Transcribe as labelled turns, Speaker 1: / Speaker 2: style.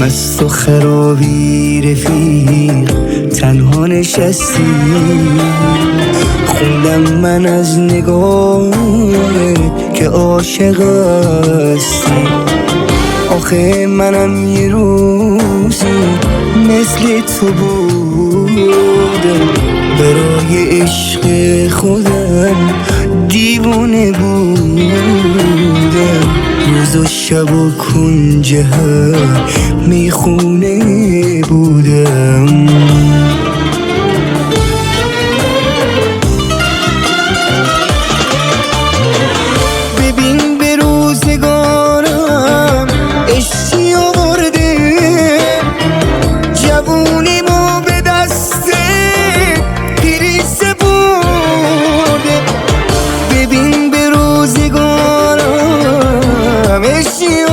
Speaker 1: مست و خرابی رفیق تنها نشستی، خوندم من از نگاهت که عاشق هستی. آخه منم یه روزی مثل تو بودم، برای عشق خودم دیوونه بودم. روز و شب و کنج هر میخونه بودم. ببین به روزگارم عشقی آورده، جوونیمو به دست پیری سپرده. ببین به روزگارم عشقی